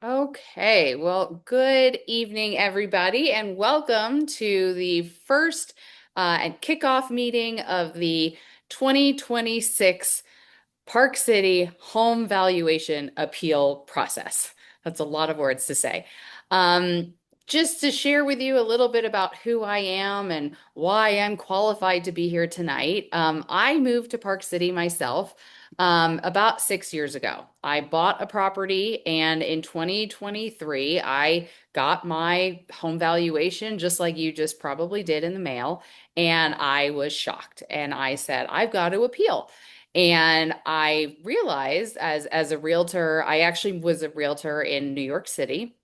Okay, well, good evening, everybody, and welcome to the first and kickoff meeting of the 2026 Park City Home Valuation Appeal process. That's a lot of words to say. Um, just to share with you a little bit about who I am and why I'm qualified to be here tonight. I moved to Park City myself about 6 years ago. I bought a property, and in 2023, I got my home valuation just like you just probably did in the mail. And I was shocked. And I said, I've got to appeal. And I realized as a realtor, I actually was a realtor in New York City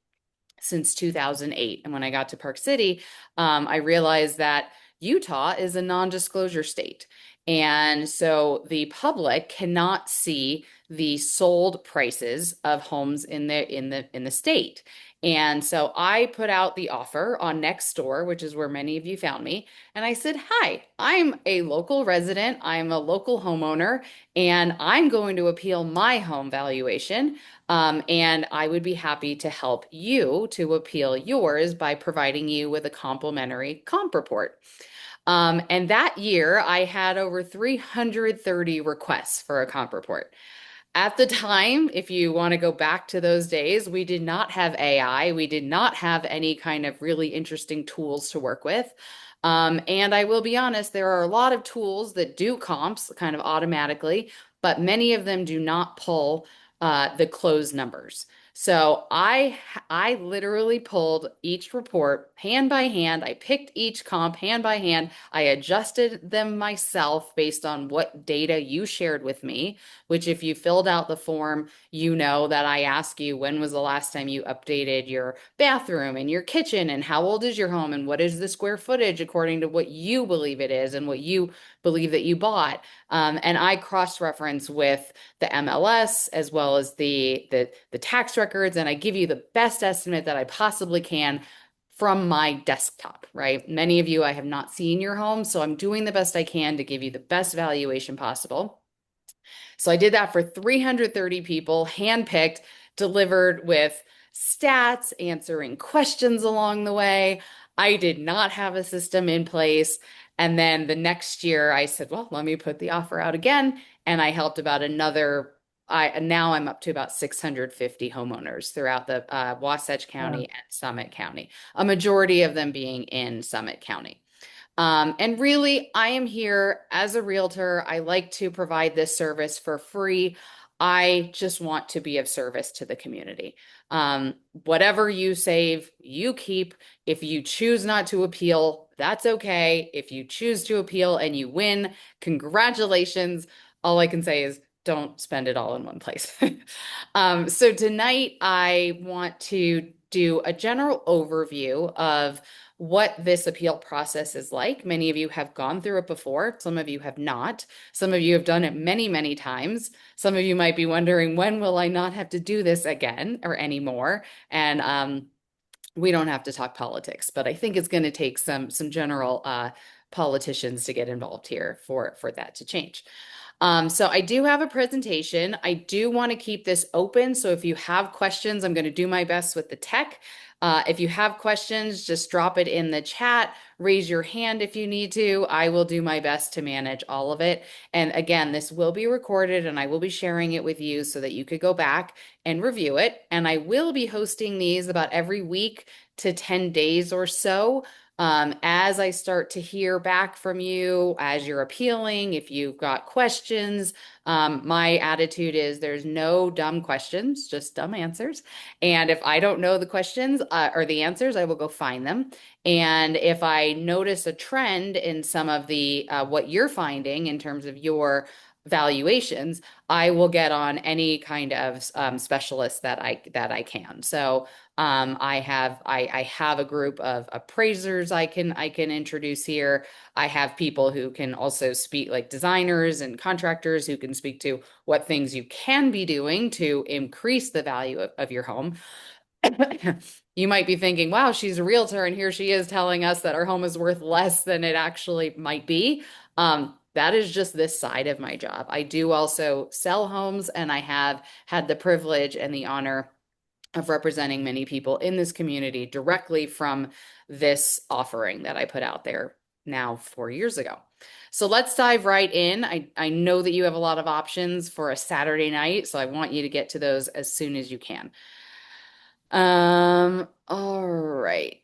since 2008. And when I got to Park City, I realized that Utah is a non-disclosure state. And so the public cannot see the sold prices of homes in the state. And so I put out the offer on Nextdoor, which is where many of you found me. And I said, "Hi, I'm a local resident. I'm a local homeowner, and I'm going to appeal my home valuation. And I would be happy to help you to appeal yours by providing you with a complimentary comp report." And that year, I had over 330 requests for a comp report. At the time, if you want to go back to those days, we did not have AI. We did not have any kind of really interesting tools to work with. And I will be honest, there are a lot of tools that do comps kind of automatically, but many of them do not pull the closed numbers. So I literally pulled each report hand by hand. I picked each comp hand by hand. I adjusted them myself based on what data you shared with me, which if you filled out the form, you know that I ask you when was the last time you updated your bathroom and your kitchen and how old is your home and what is the square footage according to what you believe it is and what you believe that you bought. And I cross-reference with the MLS as well as the tax records, and I give you the best estimate that I possibly can from my desktop, right? Many of you, I have not seen your home, so I'm doing the best I can to give you the best valuation possible. So I did that for 330 people, handpicked, delivered with stats, answering questions along the way. I did not have a system in place. And then the next year I said, well, let me put the offer out again. And I helped about another, now I'm up to about 650 homeowners throughout the Wasatch County and Summit County, a majority of them being in Summit County. And really, I am here as a realtor. I like to provide this service for free. I just want to be of service to the community. Whatever you save, you keep. If you choose not to appeal, that's okay. If you choose to appeal and you win, congratulations. All I can say is don't spend it all in one place. So tonight, I want to do a general overview of what this appeal process is like. Many of you have gone through it before. Some of you have not. Some of you have done it many, many times. Some of you might be wondering, when will I not have to do this again or anymore? And we don't have to talk politics, but I think it's going to take some general politicians to get involved here for that to change. So I do have a presentation. I do want to keep this open. So if you have questions, I'm going to do my best with the tech. If you have questions, just drop it in the chat. Raise your hand if you need to. I will do my best to manage all of it. And again, this will be recorded and I will be sharing it with you so that you could go back and review it. And I will be hosting these about every week to 10 days or so. As I start to hear back from you, as you're appealing, if you've got questions, my attitude is there's no dumb questions, just dumb answers. And if I don't know the questions or the answers, I will go find them. And if I notice a trend in some of the what you're finding in terms of your valuations, I will get on any kind of specialist that I can. So I have a group of appraisers I can introduce here. I have people who can also speak, like designers and contractors who can speak to what things you can be doing to increase the value of your home. You might be thinking, wow, she's a realtor, and here she is telling us that our home is worth less than it actually might be. That is just this side of my job. I do also sell homes, and I have had the privilege and the honor of representing many people in this community directly from this offering that I put out there now 4 years ago. So let's dive right in. I know that you have a lot of options for a Saturday night, so I want you to get to those as soon as you can. All right.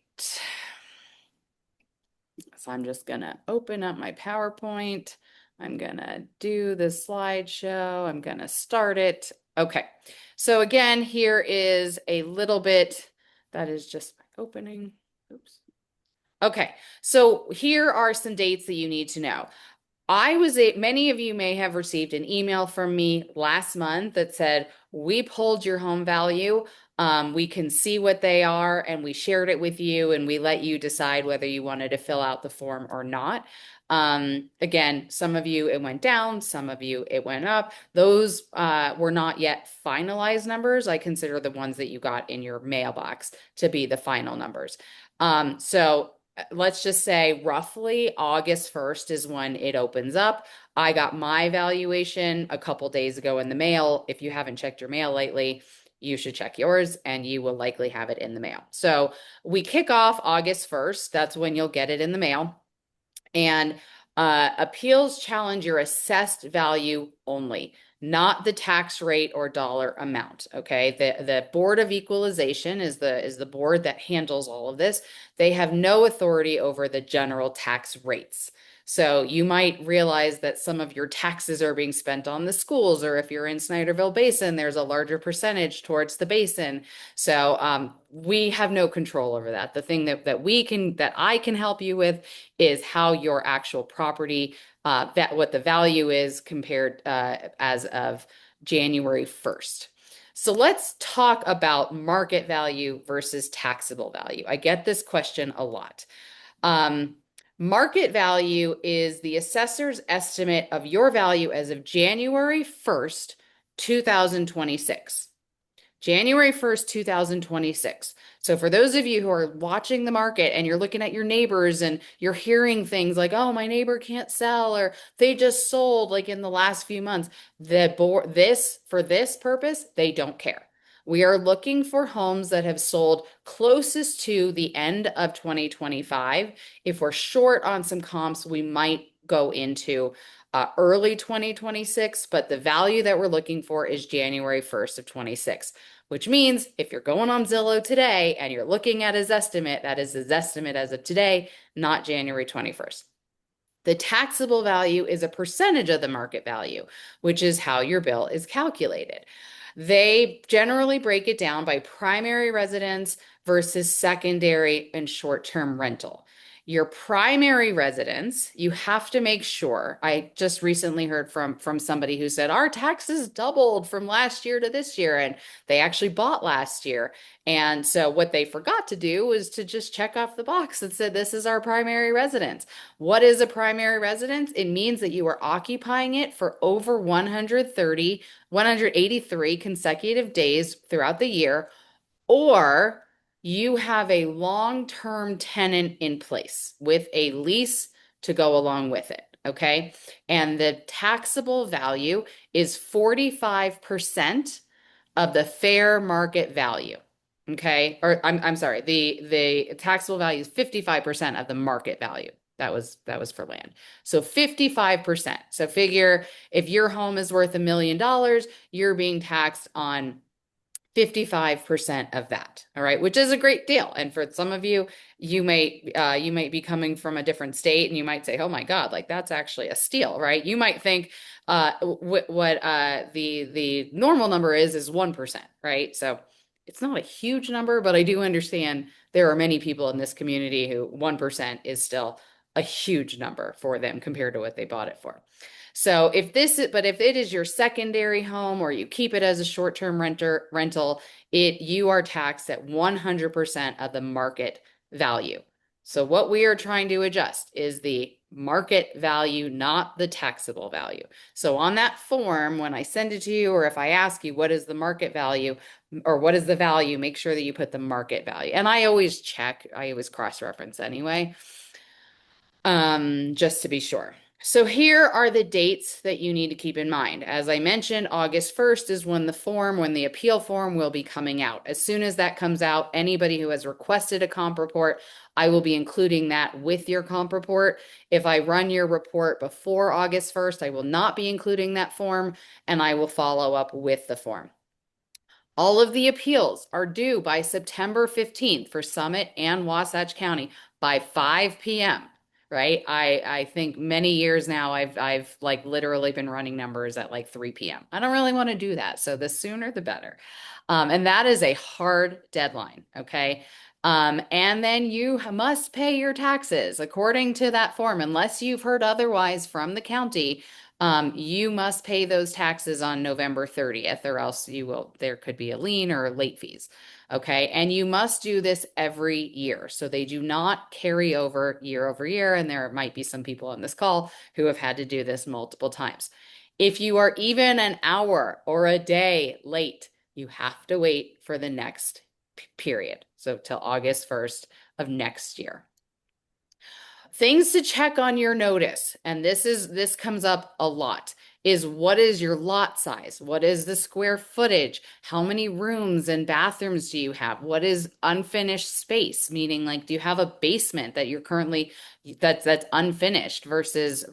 So I'm just gonna open up my PowerPoint. I'm gonna do the slideshow. I'm gonna start it. Okay. So again, here is a little bit, that is just my opening. Oops. Okay. So here are some dates that you need to know. Many of you may have received an email from me last month that said, we pulled your home value. We can see what they are, and we shared it with you, and we let you decide whether you wanted to fill out the form or not. Again, some of you it went down, some of you it went up. Those were not yet finalized numbers. I consider the ones that you got in your mailbox to be the final numbers. So let's just say roughly August 1st is when it opens up. I got my valuation a couple days ago in the mail. If you haven't checked your mail lately, you should check yours and you will likely have it in the mail. So we kick off August 1st. That's when you'll get it in the mail. And appeals challenge your assessed value only, not the tax rate or dollar amount. Okay. The Board of Equalization is the board that handles all of this. They have no authority over the general tax rates. So you might realize that some of your taxes are being spent on the schools, or if you're in Snyderville Basin, there's a larger percentage towards the basin. So we have no control over that. The thing that I can help you with is how your actual property, what the value is compared as of January 1st. So let's talk about market value versus taxable value. I get this question a lot. Market value is the assessor's estimate of your value as of January 1st, 2026. January 1st, 2026. So for those of you who are watching the market and you're looking at your neighbors and you're hearing things like, oh, my neighbor can't sell, or they just sold like in the last few months, for this purpose, they don't care. We are looking for homes that have sold closest to the end of 2025. If we're short on some comps, we might go into early 2026, but the value that we're looking for is January 1st of 26, which means if you're going on Zillow today and you're looking at his estimate, that is his estimate as of today, not January 21st. The taxable value is a percentage of the market value, which is how your bill is calculated. They generally break it down by primary residence versus secondary and short-term rental. Your primary residence, you have to make sure. I just recently heard from somebody who said our taxes doubled from last year to this year, and they actually bought last year. And so what they forgot to do was to just check off the box that said this is our primary residence. What is a primary residence? It means that you are occupying it for over 183 consecutive days throughout the year, or you have a long-term tenant in place with a lease to go along with it. Okay. And the taxable value is 45% of the fair market value. Okay. Or I'm sorry, the taxable value is 55% of the market value. That was for land. So 55%. So figure if your home is worth $1 million, you're being taxed on 55% of that. All right, which is a great deal. And for some of you, you might be coming from a different state and you might say, oh my God, like that's actually a steal, right? You might think what the normal number is 1%, right? So it's not a huge number, but I do understand there are many people in this community who 1% is still a huge number for them compared to what they bought it for. So if it is your secondary home or you keep it as a short-term rental, you are taxed at 100% of the market value. So what we are trying to adjust is the market value, not the taxable value. So on that form, when I send it to you, or if I ask you what is the market value or what is the value, make sure that you put the market value. And I always cross-reference anyway, just to be sure. So here are the dates that you need to keep in mind. As I mentioned, August 1st is when the appeal form will be coming out. As soon as that comes out, anybody who has requested a comp report, I will be including that with your comp report. If I run your report before August 1st, I will not be including that form, and I will follow up with the form. All of the appeals are due by September 15th for Summit and Wasatch County by 5 p.m. Right? I think many years now I've like literally been running numbers at like 3 p.m. I don't really want to do that. So the sooner the better. And that is a hard deadline. Okay. And then you must pay your taxes according to that form, unless you've heard otherwise from the county. You must pay those taxes on November 30th, or else there could be a lien or late fees. Okay. And you must do this every year. So they do not carry over year. And there might be some people on this call who have had to do this multiple times. If you are even an hour or a day late, you have to wait for the next period. So till August 1st of next year. Things to check on your notice, and this comes up a lot, is what is your lot size? What is the square footage? How many rooms and bathrooms do you have? What is unfinished space? Meaning, like, do you have a basement that you're currently that's unfinished versus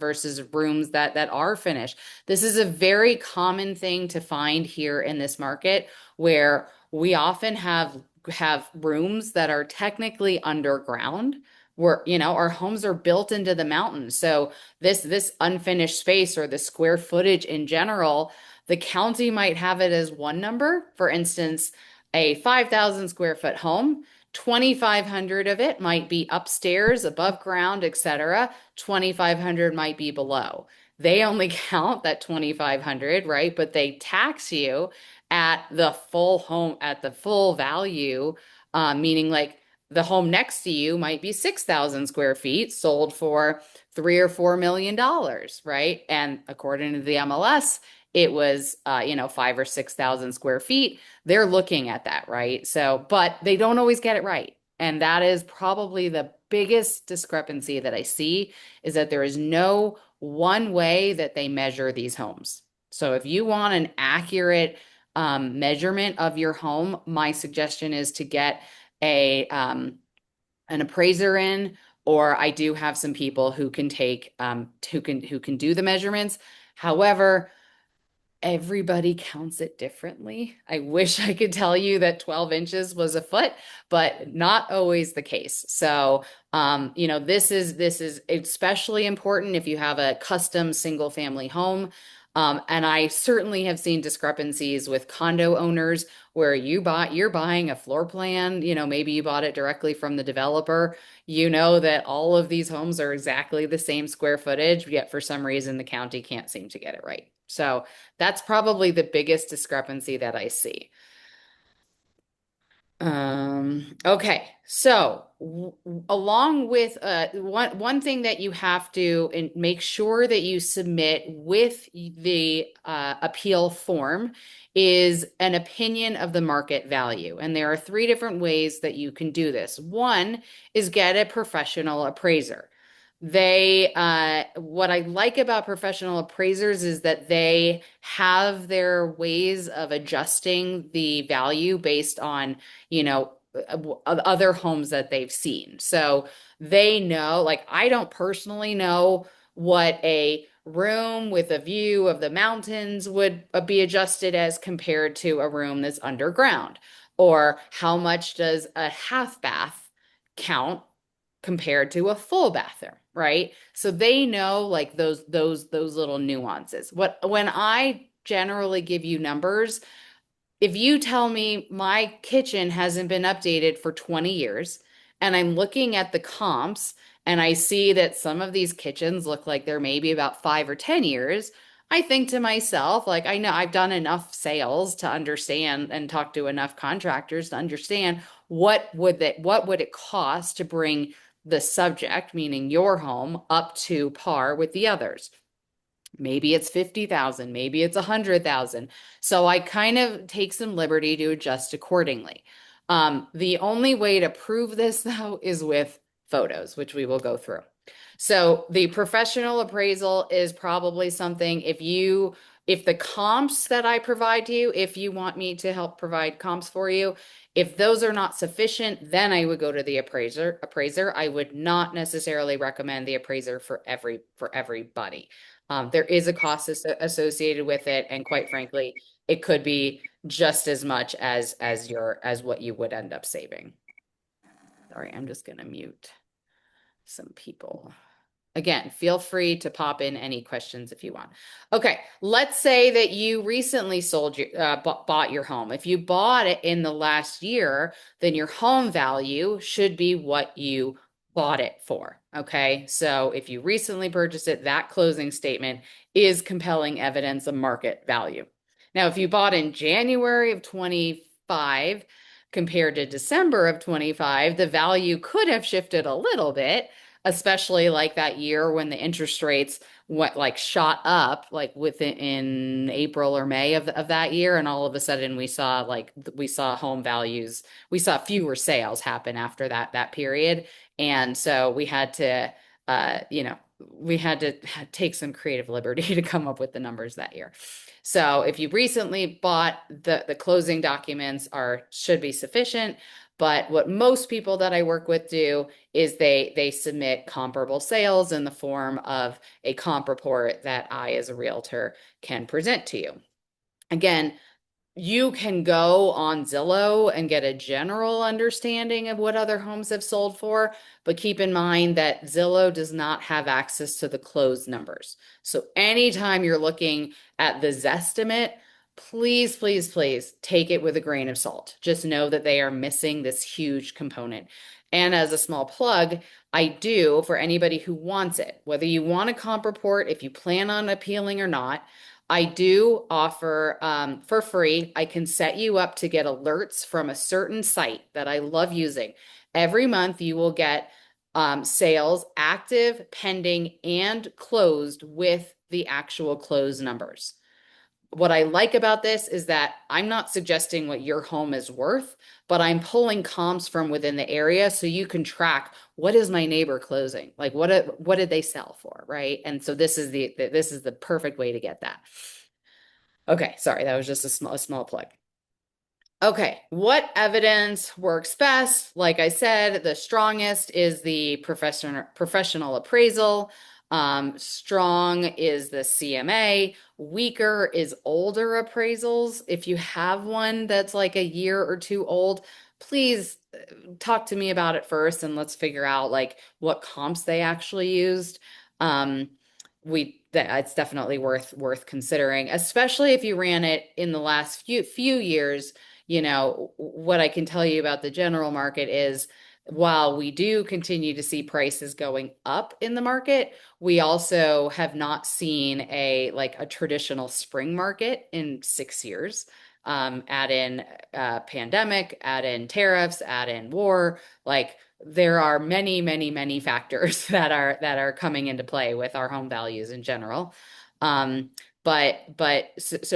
rooms that are finished? This is a very common thing to find here in this market, where we often have rooms that are technically underground, where our homes are built into the mountains. So this unfinished space, or the square footage in general, the county might have it as one number. For instance, a 5,000 square foot home, 2,500 of it might be upstairs, above ground, etc. 2,500 might be below. They only count that 2,500, right? But they tax you at the full home, at the full value, meaning like the home next to you might be 6,000 square feet, sold for $3 or $4 million, right? And according to the MLS, it was 5 or 6,000 square feet. They're looking at that, right? So, but they don't always get it right. And that is probably the biggest discrepancy that I see, is that there is no one way that they measure these homes. So if you want an accurate measurement of your home, my suggestion is to get an appraiser in, or I do have some people who can take who can do the measurements. However, everybody counts it differently. I wish I could tell you that 12 inches was a foot, but not always the case. So, this is especially important if you have a custom single family home. And I certainly have seen discrepancies with condo owners, where you're buying a floor plan, maybe you bought it directly from the developer. You know that all of these homes are exactly the same square footage, yet for some reason the county can't seem to get it right. So that's probably the biggest discrepancy that I see. Okay, so along with one thing that you have to make sure that you submit with the appeal form is an opinion of the market value. And there are three different ways that you can do this. One is get a professional appraiser. What I like about professional appraisers is that they have their ways of adjusting the value based on, other homes that they've seen. So they know, like, I don't personally know what a room with a view of the mountains would be adjusted as compared to a room that's underground, or how much does a half bath count compared to a full bathroom, right? So they know, like, those little nuances. When I generally give you numbers, if you tell me my kitchen hasn't been updated for 20 years, and I'm looking at the comps and I see that some of these kitchens look like they're maybe about 5 or 10 years, I think to myself, like, I know I've done enough sales to understand, and talk to enough contractors to understand what would it cost to bring the subject, meaning your home, up to par with the others. Maybe it's 50,000, maybe it's 100,000. So I kind of take some liberty to adjust accordingly. The only way to prove this, though, is with photos, which we will go through. So the professional appraisal is probably something if the comps that I provide to you, if you want me to help provide comps for you, if those are not sufficient, then I would go to the appraiser. I would not necessarily recommend the appraiser for everybody. There is a cost associated with it, and quite frankly, it could be just as much as what you would end up saving. Sorry, I'm just gonna mute some people. Again, feel free to pop in any questions if you want. Okay, let's say that you recently bought your home. If you bought it in the last year, then your home value should be what you bought it for. Okay, so if you recently purchased it, that closing statement is compelling evidence of market value. Now, if you bought in January of 25 compared to December of 25, the value could have shifted a little bit, especially like that year when the interest rates went like shot up like within April or May of that year, and all of a sudden we saw home values, we saw fewer sales happen after that period. And so we had to we had to take some creative liberty to come up with the numbers that year. So if you recently bought, the closing documents should be sufficient. But what most people that I work with do is they submit comparable sales in the form of a comp report that I, as a realtor, can present to you. Again, you can go on Zillow and get a general understanding of what other homes have sold for, but keep in mind that Zillow does not have access to the closed numbers. So anytime you're looking at the Zestimate, please, please, please take it with a grain of salt. Just know that they are missing this huge component. And as a small plug, I do, for anybody who wants it, whether you want a comp report, if you plan on appealing or not, I do offer for free. I can set you up to get alerts from a certain site that I love using. Every month, you will get sales active, pending, and closed with the actual close numbers. What I like about this is that I'm not suggesting what your home is worth, but I'm pulling comps from within the area so you can track, what is my neighbor closing? Like what did they sell for, right? And so this is the perfect way to get that. Okay, sorry, that was just a small plug. Okay, what evidence works best? Like I said, the strongest is the professional appraisal. Strong is the CMA. Weaker is older appraisals. If you have one that's like a year or two old, please talk to me about it first, and let's figure out like what comps they actually used. Um, it's definitely worth considering, especially if you ran it in the last few years. What I can tell you about the general market is, while we do continue to see prices going up in the market, we also have not seen a traditional spring market in 6 years. Add in pandemic, add in tariffs, add in war, like there are many, many, many factors that are coming into play with our home values in general. So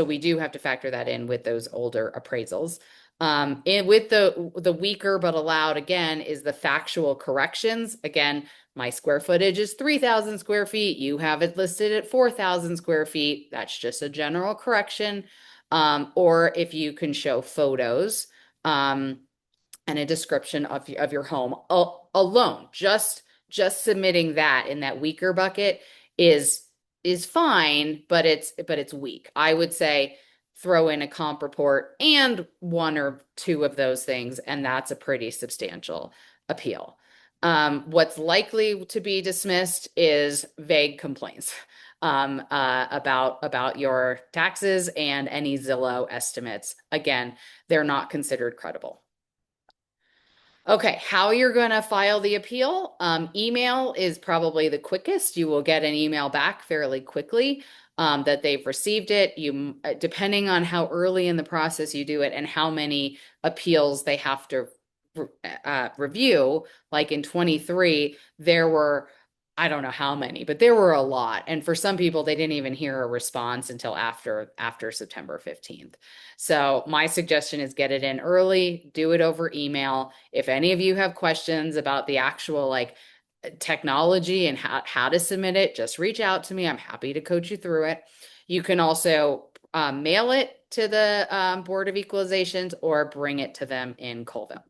we do have to factor that in with those older appraisals. And with the weaker but allowed, again, is the factual corrections. Again, my square footage is 3,000 square feet. You have it listed at 4,000 square feet. That's just a general correction. Or if you can show photos and a description of your home alone, just submitting that in that weaker bucket is fine, but it's weak. I would say throw in a comp report and one or two of those things, and that's a pretty substantial appeal. What's likely to be dismissed is vague complaints about your taxes and any Zillow estimates. Again, they're not considered credible. Okay, how you're going to file the appeal? Email is probably the quickest. You will get an email back fairly quickly that they've received it. Depending on how early in the process you do it and how many appeals they have to review, like in 23, there were, I don't know how many, but there were a lot. And for some people, they didn't even hear a response until after September 15th. So my suggestion is get it in early, do it over email. If any of you have questions about the actual technology and how to submit it, just reach out to me. I'm happy to coach you through it. You can also mail it to the Board of Equalizations or bring it to them in Colville.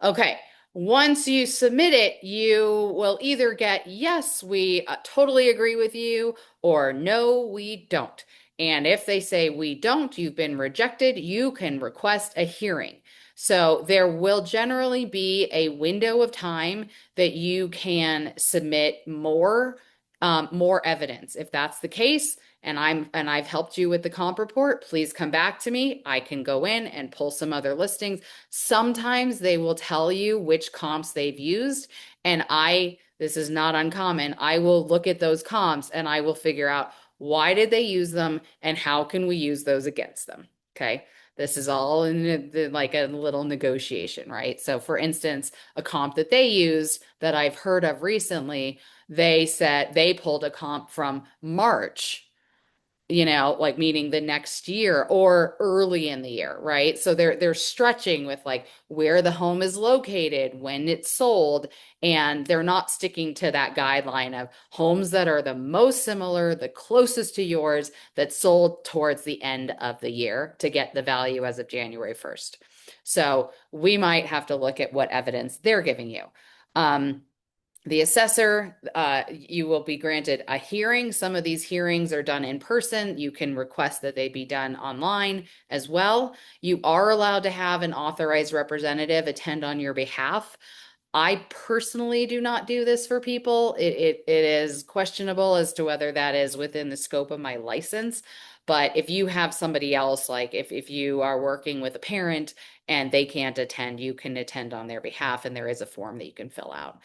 Okay. Once you submit it, you will either get, yes, we totally agree with you, or no, we don't. And if they say we don't, you've been rejected, you can request a hearing. So there will generally be a window of time that you can submit more evidence. If that's the case, and I've helped you with the comp report, please come back to me. I can go in and pull some other listings. Sometimes they will tell you which comps they've used, and this is not uncommon. I will look at those comps and I will figure out why did they use them and how can we use those against them. Okay. This is all in like a little negotiation, right? So for instance, a comp that they used that I've heard of recently, they said they pulled a comp from March, like meaning the next year or early in the year, right? So they're stretching with like where the home is located, when it's sold, and they're not sticking to that guideline of homes that are the most similar, the closest to yours, that sold towards the end of the year to get the value as of January 1st. So we might have to look at what evidence they're giving you. The assessor, you will be granted a hearing. Some of these hearings are done in person. You can request that they be done online as well. You are allowed to have an authorized representative attend on your behalf. I personally do not do this for people. It is questionable as to whether that is within the scope of my license. But if you have somebody else, like if you are working with a parent and they can't attend, you can attend on their behalf, and there is a form that you can fill out.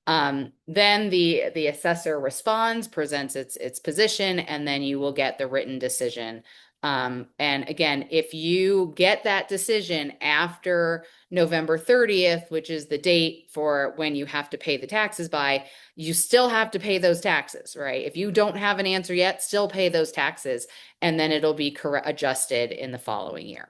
Then the assessor responds, presents its position, and then you will get the written decision. And again, if you get that decision after November 30th, which is the date for when you have to pay the taxes by, you still have to pay those taxes, right? If you don't have an answer yet, still pay those taxes, and then it'll be adjusted in the following year.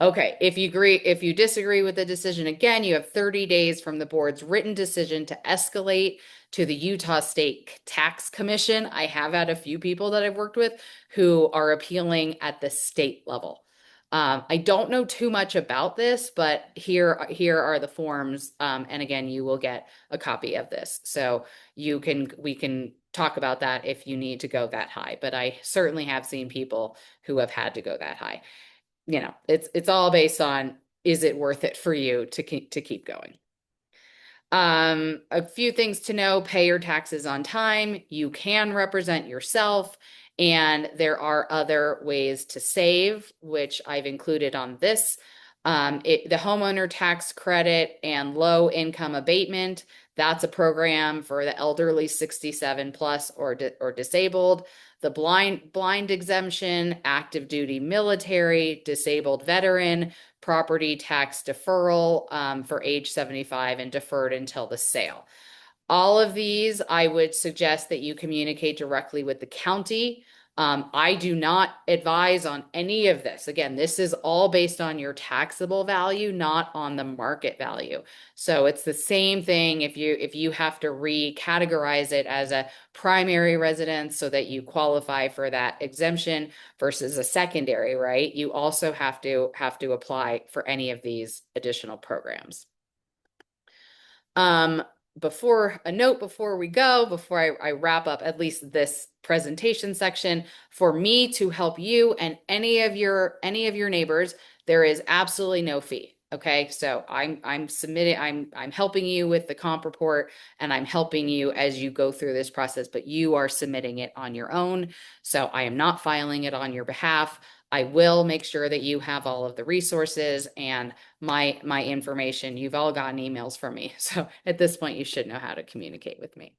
Okay, if you disagree with the decision, again, you have 30 days from the board's written decision to escalate to the Utah State Tax Commission. I have had a few people that I've worked with who are appealing at the state level. I don't know too much about this, but here are the forms. And again, you will get a copy of this. So we can talk about that if you need to go that high. But I certainly have seen people who have had to go that high. It's all based on, is it worth it for you to keep going? A few things to know: pay your taxes on time. You can represent yourself, and there are other ways to save, which I've included on this. The homeowner tax credit and low income abatement, that's a program for the elderly 67 plus or disabled. The blind exemption, active duty military, disabled veteran, property tax deferral for age 75 and deferred until the sale. All of these, I would suggest that you communicate directly with the county. I do not advise on any of this. Again, this is all based on your taxable value, not on the market value. So it's the same thing if you have to recategorize it as a primary residence so that you qualify for that exemption versus a secondary, right? You also have to apply for any of these additional programs. Before I wrap up at least this presentation section, for me to help you and any of your neighbors, there is absolutely no fee. Okay, so I'm helping you with the comp report, and I'm helping you as you go through this process, but you are submitting it on your own. So I am not filing it on your behalf. I will make sure that you have all of the resources and my information. You've all gotten emails from me. So at this point, you should know how to communicate with me.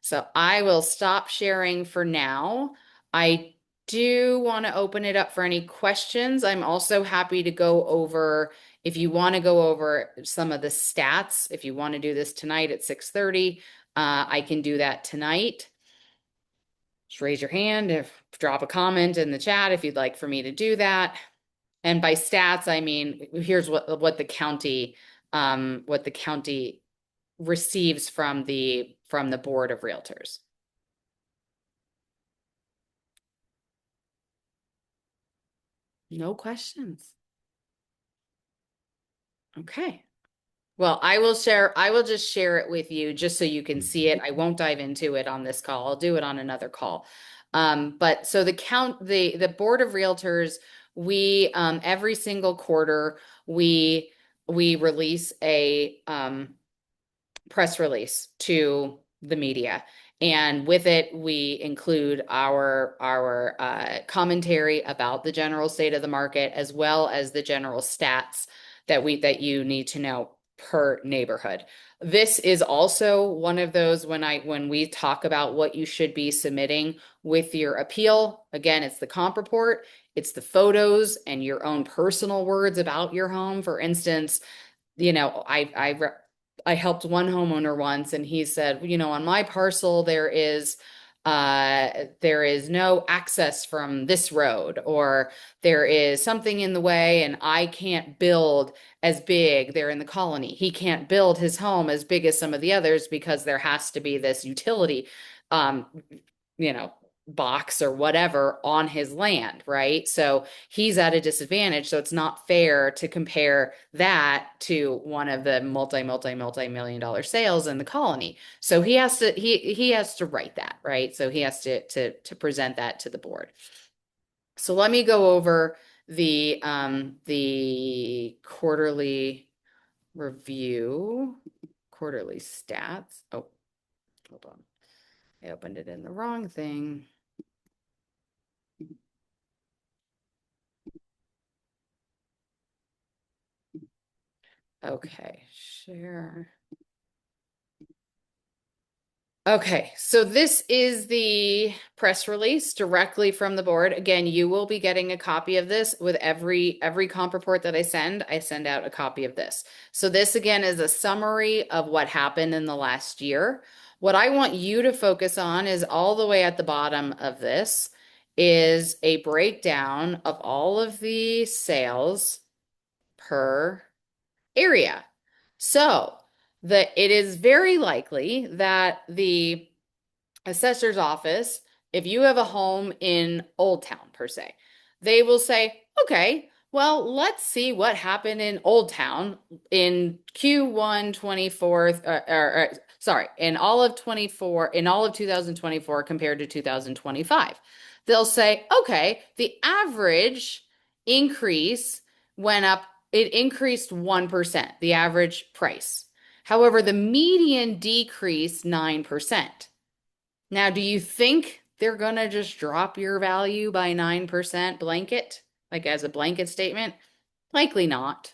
So I will stop sharing for now. I do want to open it up for any questions. I'm also happy to go over, if you want to go over some of the stats, if you want to do this tonight at 6:30, I can do that tonight. Just raise your hand, drop a comment in the chat if you'd like for me to do that. And by stats, I mean, here's what the county receives from the board of realtors. No questions. Okay. Well, I will just share it with you just so you can see it. I won't dive into it on this call. I'll do it on another call. But so the board of realtors, we every single quarter we we release a press release to the media. And with it, we include our commentary about the general state of the market, as well as the general stats that you need to know per neighborhood. This is also one of those when we talk about what you should be submitting with your appeal. Again, it's the comp report, it's the photos and your own personal words about your home. For instance, I helped one homeowner once, and he said, on my parcel there is no access from this road, or there is something in the way and I can't build as big there in the colony. He can't build his home as big as some of the others because there has to be this utility um, you know, box or whatever on his land, right? So he's at a disadvantage. So it's not fair to compare that to one of the multi-million dollar sales in the colony. So he has to write that, right? So he has to present that to the board. So let me go over the quarterly review, quarterly stats. Oh, hold on. I opened it in the wrong thing. Okay, share. Okay, so this is the press release directly from the board. Again, you will be getting a copy of this with every comp report that I send. I send out a copy of this. So this again is a summary of what happened in the last year. What I want you to focus on is all the way at the bottom of this is a breakdown of all of the sales per area. So it is very likely that the assessor's office, if you have a home in Old Town per se, they will say, okay, well, let's see what happened in Old Town in Q1 24, sorry, in all of 24, in all of 2024 compared to 2025. They'll say, okay, the average increase went up, it increased 1%, the average price. However, the median decreased 9%. Now, do you think they're going to just drop your value by 9% blanket, like as a blanket statement? Likely not.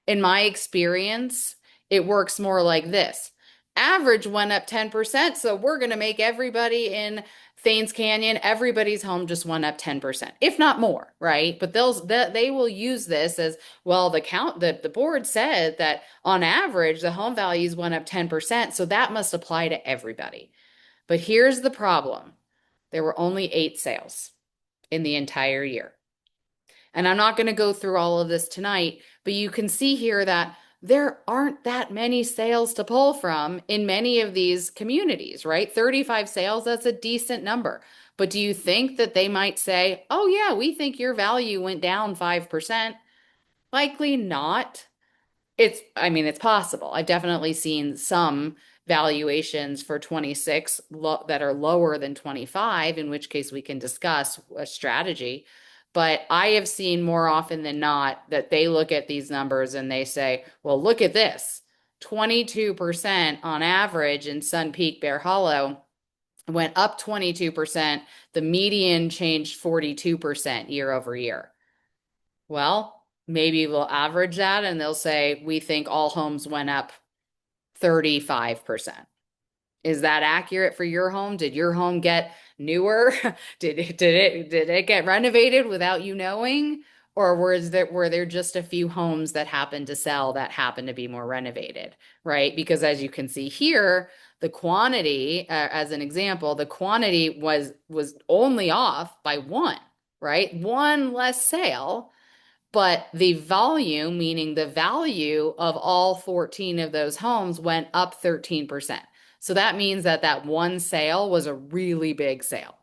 In my experience, it works more like this. Average went up 10%, so we're going to make everybody in Thanes Canyon, everybody's home just went up 10%, if not more, right? But they will use this as, well, the board said that on average the home values went up 10%, so that must apply to everybody. But here's the problem. There were only 8 sales in the entire year. And I'm not going to go through all of this tonight, but you can see here that there aren't that many sales to pull from in many of these communities, right? 35 sales, that's a decent number. But do you think that they might say, oh, yeah, we think your value went down 5%? Likely not. I mean, it's possible. I've definitely seen some valuations for 26 that are lower than 25, in which case we can discuss a strategy. But I have seen more often than not that they look at these numbers and they say, well, look at this. 22% on average in Sun Peak, Bear Hollow went up 22%. The median changed 42% year over year. Well, maybe we'll average that and they'll say, we think all homes went up 35%. Is that accurate for your home? Did your home get newer? Did it get renovated without you knowing? Or were there just a few homes that happened to sell that happened to be more renovated, right? Because as you can see here, the quantity, as an example, the quantity was only off by one, right? One less sale, but the volume, meaning the value of all 14 of those homes, went up 13%. So that means that that one sale was a really big sale.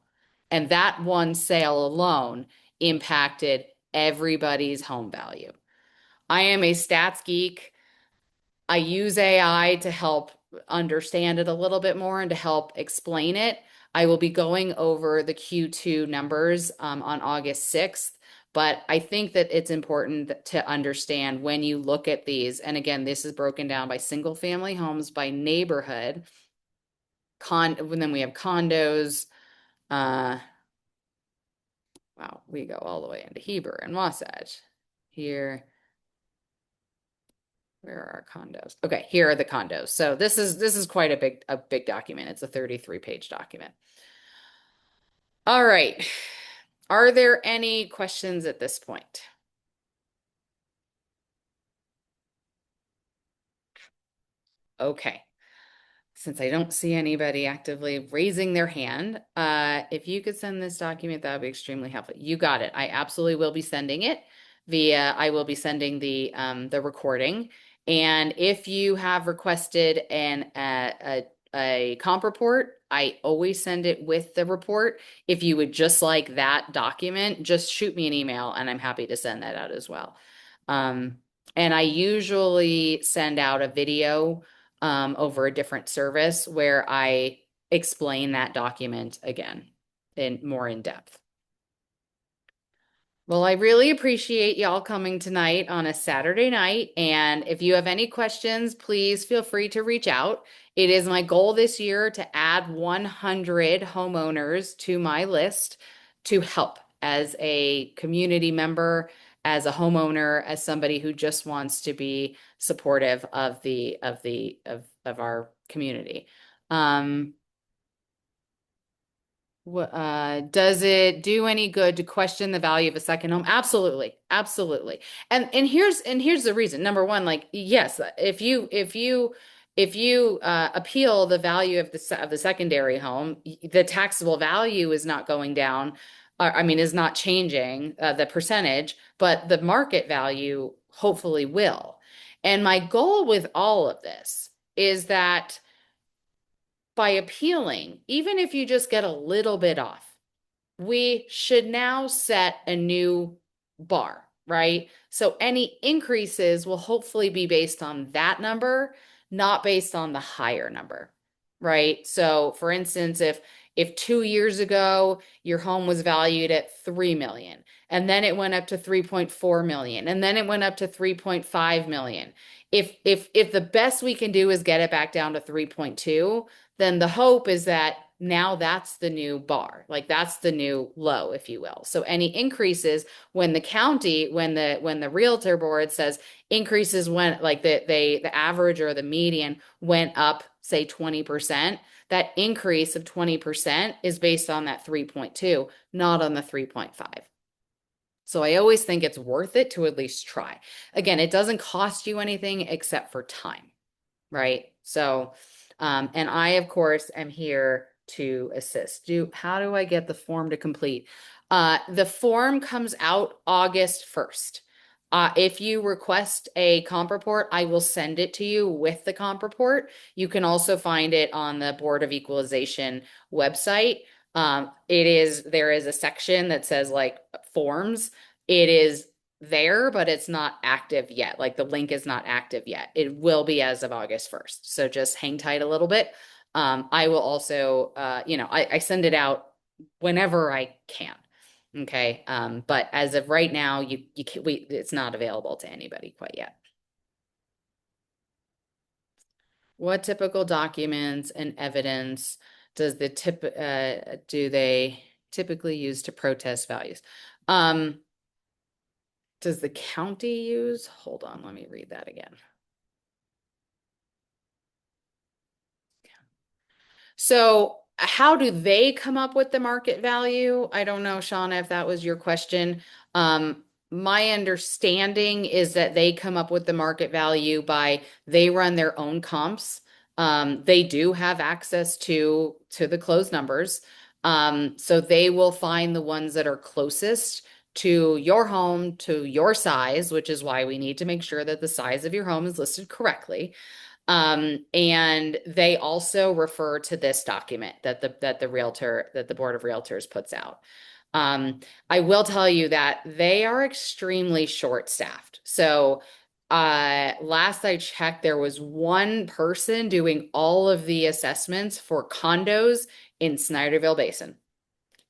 And that one sale alone impacted everybody's home value. I am a stats geek. I use AI to help understand it a little bit more and to help explain it. I will be going over the Q2 numbers on August 6th, but I think that it's important to understand when you look at these. And again, this is broken down by single family homes, by neighborhood, and then we have condos. Uh, wow, we go all the way into Heber and Wasatch. Here, where are our condos? Okay, here are the condos. So this is quite a big document. It's a 33-page document. All right. Are there any questions at this point? Okay. Since I don't see anybody actively raising their hand, if you could send this document, that would be extremely helpful. You got it. I absolutely will be sending it I will be sending the recording. And if you have requested a comp report, I always send it with the report. If you would just like that document, just shoot me an email and I'm happy to send that out as well. And I usually send out a video over a different service where I explain that document again in more in depth. Well, I really appreciate y'all coming tonight on a Saturday night. And if you have any questions, please feel free to reach out. It is my goal this year to add 100 homeowners to my list to help as a community member, as a homeowner, as somebody who just wants to be supportive of our community. Does it do any good to question the value of a second home? Absolutely. Absolutely. And here's the reason. Number one, like, yes, if you appeal the value of the secondary home, the taxable value is not going down. I mean, is not changing the percentage, but the market value hopefully will. And my goal with all of this is that by appealing, even if you just get a little bit off, we should now set a new bar, right? So any increases will hopefully be based on that number, not based on the higher number, right? So for instance, if 2 years ago your home was valued at 3 million and then it went up to 3.4 million and then it went up to 3.5 million. If the best we can do is get it back down to 3.2, then the hope is that now that's the new bar, like that's the new low, if you will. So any increases when the realtor board says increases when like the average or the median went up, say 20%, that increase of 20% is based on that 3.2, not on the 3.5. So I always think it's worth it to at least try. Again, it doesn't cost you anything except for time, right? So, and I, of course, am here to assist. How do I get the form to complete? The form comes out August 1st. If you request a comp report, I will send it to you with the comp report. You can also find it on the Board of Equalization website. There is a section that says like forms. It is there, but it's not active yet. Like the link is not active yet. It will be as of August 1st. So just hang tight a little bit. I will also, I send it out whenever I can. Okay. But as of right now, it's not available to anybody quite yet. What typical documents and evidence do they typically use to protest values? Does the county use? Hold on, let me read that again. So how do they come up with the market value? I don't know, Shauna, if that was your question. My understanding is that they come up with the market value by they run their own comps. They do have access to the closed numbers. So they will find the ones that are closest to your home, to your size, which is why we need to make sure that the size of your home is listed correctly. And they also refer to this document that the Board of Realtors puts out. Um, I will tell you that they are extremely short-staffed. So, last I checked, there was one person doing all of the assessments for condos in Snyderville Basin.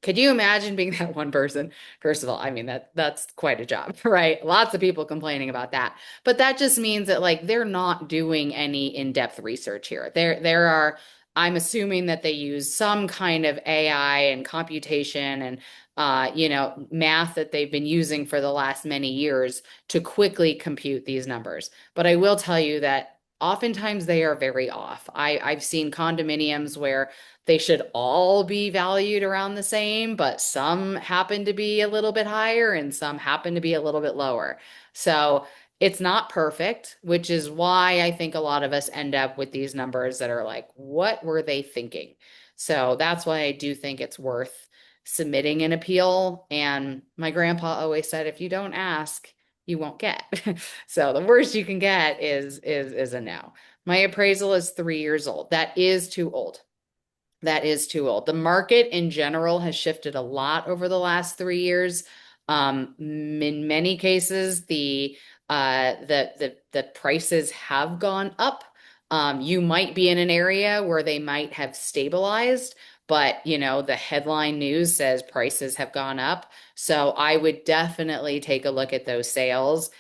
Could you imagine being that one person? First of all, I mean that's quite a job, right? Lots of people complaining about that. But that just means that like they're not doing any in-depth research here. There are I'm assuming that they use some kind of AI and computation and math that they've been using for the last many years to quickly compute these numbers. But I will tell you that oftentimes they are very off. I've seen condominiums where they should all be valued around the same, but some happen to be a little bit higher and some happen to be a little bit lower. So it's not perfect, which is why I think a lot of us end up with these numbers that are like, what were they thinking? So that's why I do think it's worth submitting an appeal. And my grandpa always said, if you don't ask, you won't get. So the worst you can get is a no. My appraisal is 3 years old. That is too old. That is too old. The market in general has shifted a lot over the last 3 years. In many cases, the prices have gone up. You might be in an area where they might have stabilized, but the headline news says prices have gone up. So I would definitely take a look at those sales,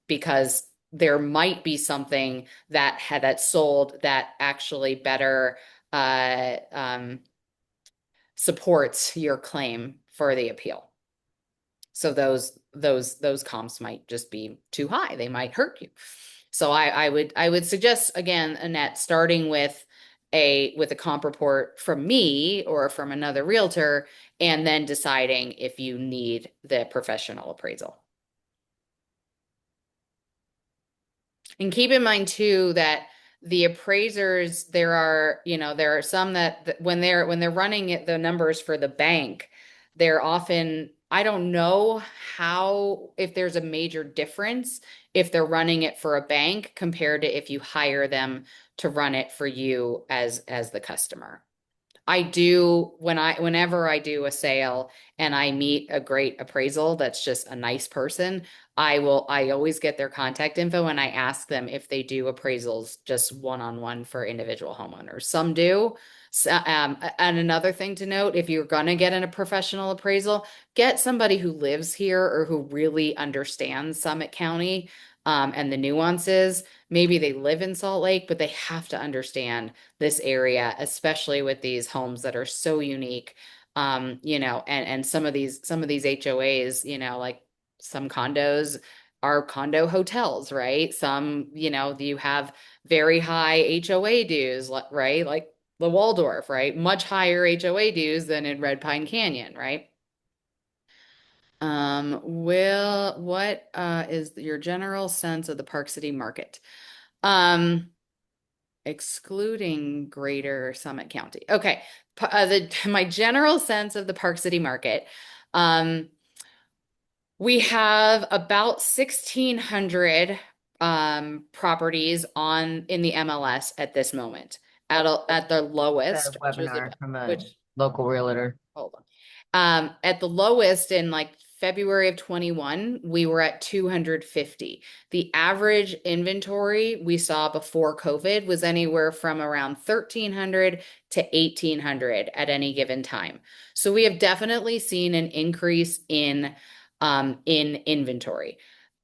because there might be something that sold that actually better uh, um, supports your claim for the appeal. So those comps might just be too high. They might hurt you. So I would suggest again, Annette, starting with a comp report from me or from another realtor, and then deciding if you need the professional appraisal. And keep in mind too that the appraisers, there are some that when they're running the numbers for the bank, they're often, I don't know how, if there's a major difference if they're running it for a bank compared to if you hire them to run it for you as the customer. I do whenever I do a sale and I meet a great appraisal that's just a nice person, I always get their contact info and I ask them if they do appraisals just one-on-one for individual homeowners. Some do. So, and another thing to note, if you're gonna get in a professional appraisal, get somebody who lives here or who really understands Summit County, and the nuances. Maybe they live in Salt Lake, but they have to understand this area, especially with these homes that are so unique. And some of these HOAs, like some condos are condo hotels, right? Some, you have very high HOA dues, right? Like the Waldorf, right? Much higher HOA dues than in Red Pine Canyon, right? What is your general sense of the Park City market? Um, Excluding Greater Summit County. Okay. My general sense of the Park City market. Um, we have about 1,600 properties in the MLS at this moment. At the The lowest, webinar from a which local realtor. hold on. At the lowest in like February of 21, we were at 250. The average inventory we saw before COVID was anywhere from around 1,300 to 1,800 at any given time. So we have definitely seen an increase in inventory.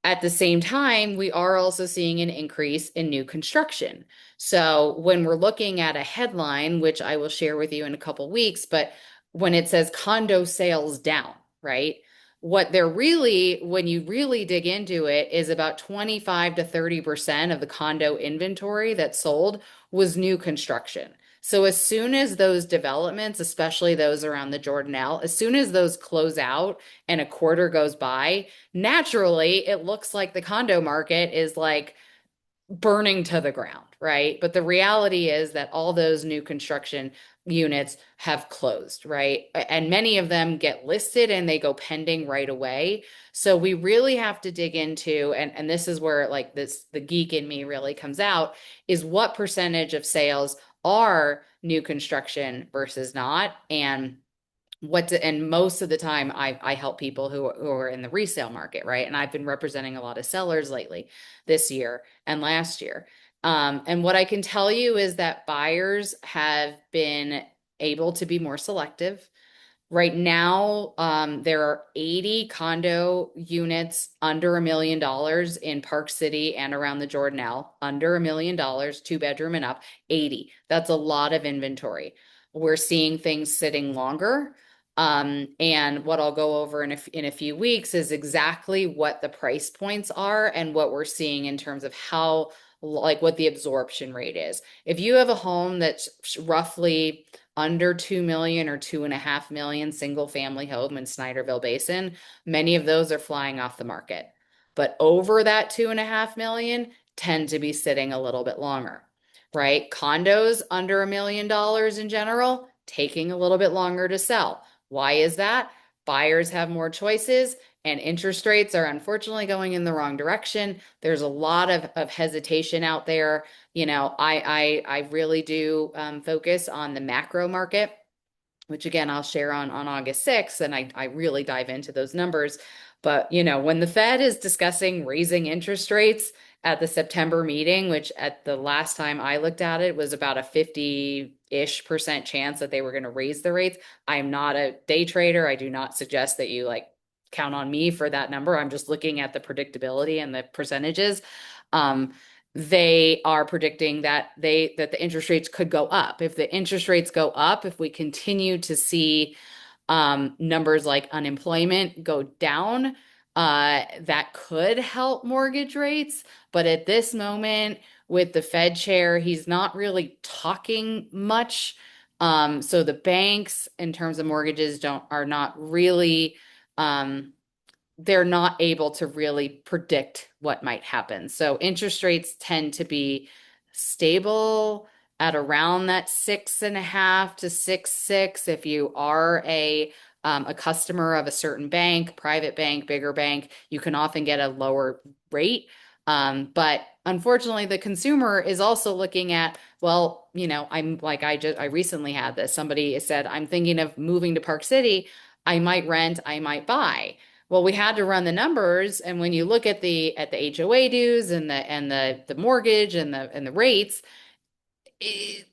At the same time, we are also seeing an increase in new construction. So when we're looking at a headline, which I will share with you in a couple weeks, but when it says condo sales down, right? What they're really, when you really dig into it, is about 25 to 30% of the condo inventory that sold was new construction. So as soon as those developments, especially those around the Jordanelle, as soon as those close out and a quarter goes by, naturally it looks like the condo market is like burning to the ground, right? But the reality is that all those new construction units have closed, right? And many of them get listed and they go pending right away. So we really have to dig into, and this is where like this, the geek in me really comes out, is what percentage of sales are new construction versus not. And most of the time I help people who are in the resale market, right? And I've been representing a lot of sellers lately this year and last year. And what I can tell you is that buyers have been able to be more selective. Right now, there are 80 condo units under $1 million in Park City and around the Jordanelle, under $1 million, 2 bedroom and up, 80. That's a lot of inventory. We're seeing things sitting longer. And what I'll go over in a few weeks is exactly what the price points are and what we're seeing in terms of how, like, what the absorption rate is. If you have a home that's roughly under 2 million or 2.5 million single family home in Snyderville Basin, many of those are flying off the market. But over that 2.5 million tend to be sitting a little bit longer, right? Condos under $1 million in general, taking a little bit longer to sell. Why is that? Buyers have more choices and interest rates are unfortunately going in the wrong direction. There's a lot of hesitation out there. I really do focus on the macro market, which again I'll share on August 6th, and I really dive into those numbers. But when the Fed is discussing raising interest rates at the September meeting, which at the last time I looked at it was about a 50-ish% chance that they were going to raise the rates. I'm not a day trader. I do not suggest that you like count on me for that number. I'm just looking at the predictability and the percentages. Um, they are predicting that the interest rates could go up. If the interest rates go up, if we continue to see numbers like unemployment go down, that could help mortgage rates. But at this moment, with the Fed chair, he's not really talking much. So the banks, in terms of mortgages, are not really they're not able to really predict what might happen. So interest rates tend to be stable at around that 6.5 to 6.6. If you are a customer of a certain bank, private bank, bigger bank, you can often get a lower rate. But unfortunately, the consumer is also looking at, well, I'm like, I recently had this. Somebody said, I'm thinking of moving to Park City. I might rent, I might buy. Well, we had to run the numbers, and when you look at the HOA dues and the mortgage and the rates,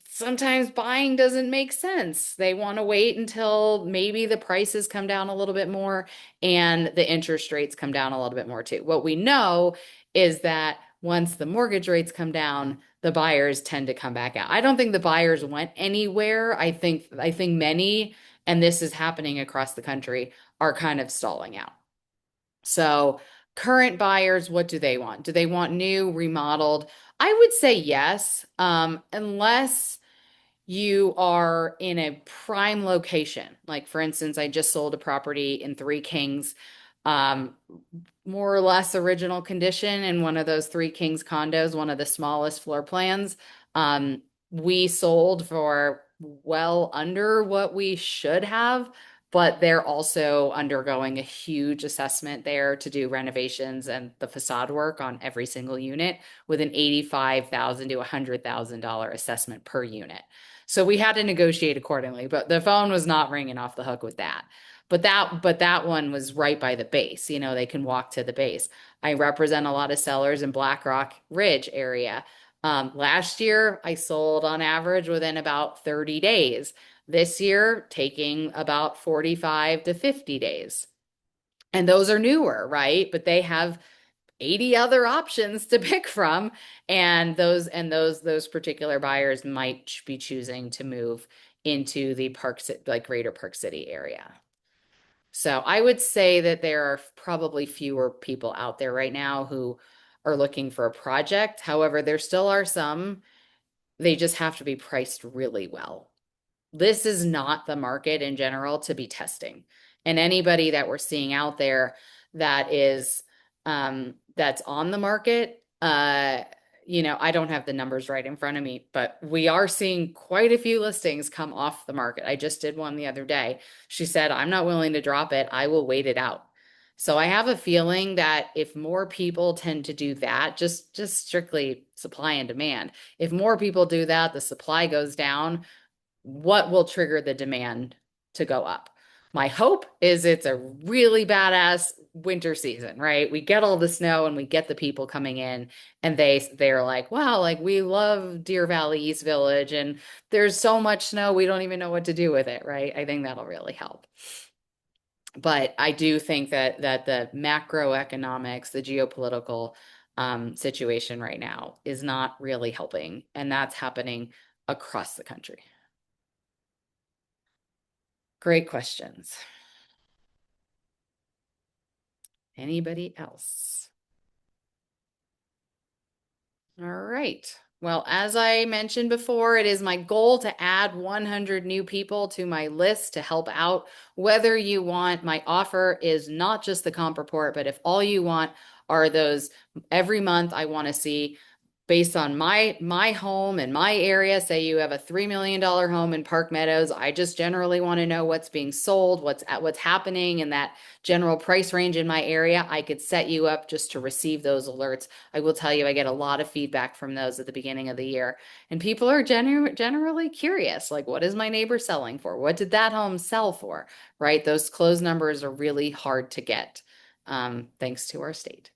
sometimes buying doesn't make sense. They want to wait until maybe the prices come down a little bit more and the interest rates come down a little bit more too. What we know is that once the mortgage rates come down, the buyers tend to come back out. I don't think the buyers went anywhere. I think many, and this is happening across the country, are kind of stalling out. So, current buyers, what do they want? Do they want new, remodeled? I would say yes, unless you are in a prime location. Like, for instance, I just sold a property in Three Kings, um, more or less original condition in one of those Three Kings condos, one of the smallest floor plans. We sold for well under what we should have, but they're also undergoing a huge assessment there to do renovations and the facade work on every single unit with an $85,000 to $100,000 assessment per unit. So we had to negotiate accordingly, but the phone was not ringing off the hook with that. But that one was right by the base. They can walk to the base. I represent a lot of sellers in Black Rock Ridge area. Last year, I sold on average within about 30 days. This year, taking about 45 to 50 days. And those are newer, right? But they have 80 other options to pick from, and those particular buyers might be choosing to move into the like greater Park City area. So I would say that there are probably fewer people out there right now who are looking for a project. However, there still are some. They just have to be priced really well. This is not the market in general to be testing. And anybody that we're seeing out there that is that's on the market, I don't have the numbers right in front of me, but we are seeing quite a few listings come off the market. I just did one the other day. She said, I'm not willing to drop it. I will wait it out. So I have a feeling that if more people tend to do that, just strictly supply and demand, if more people do that, the supply goes down, what will trigger the demand to go up? My hope is it's a really badass winter season, right? We get all the snow and we get the people coming in and they're like, wow, like we love Deer Valley East Village and there's so much snow we don't even know what to do with it, right? I think that'll really help. But I do think that the macroeconomics, the geopolitical situation right now is not really helping, and that's happening across the country. Great questions. Anybody else? All right. Well, as I mentioned before, it is my goal to add 100 new people to my list to help out. Whether you want, my offer is not just the comp report, but if all you want are those every month, I want to see based on my home and my area. Say you have a $3 million home in Park Meadows. I just generally want to know what's being sold, what's happening in that general price range in my area. I could set you up just to receive those alerts. I will tell you, I get a lot of feedback from those at the beginning of the year, and people are generally curious, like, what is my neighbor selling for? What did that home sell for? Right? Those close numbers are really hard to get, thanks to our state.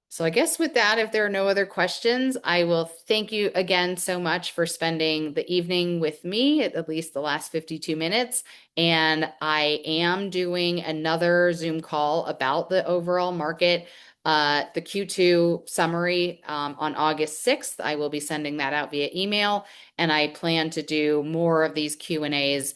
So I guess with that, if there are no other questions, I will thank you again so much for spending the evening with me, at least the last 52 minutes. And I am doing another Zoom call about the overall market, the Q2 summary on August 6th. I will be sending that out via email, and I plan to do more of these Q&As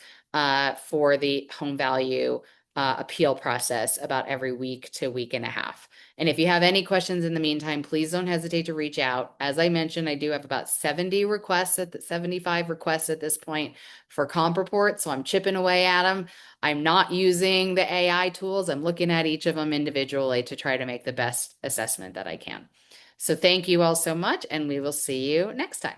for the home value appeal process about every week to week and a half. And if you have any questions in the meantime, please don't hesitate to reach out. As I mentioned, I do have about 75 requests at this point for comp reports. So I'm chipping away at them. I'm not using the AI tools. I'm looking at each of them individually to try to make the best assessment that I can. So thank you all so much, and we will see you next time.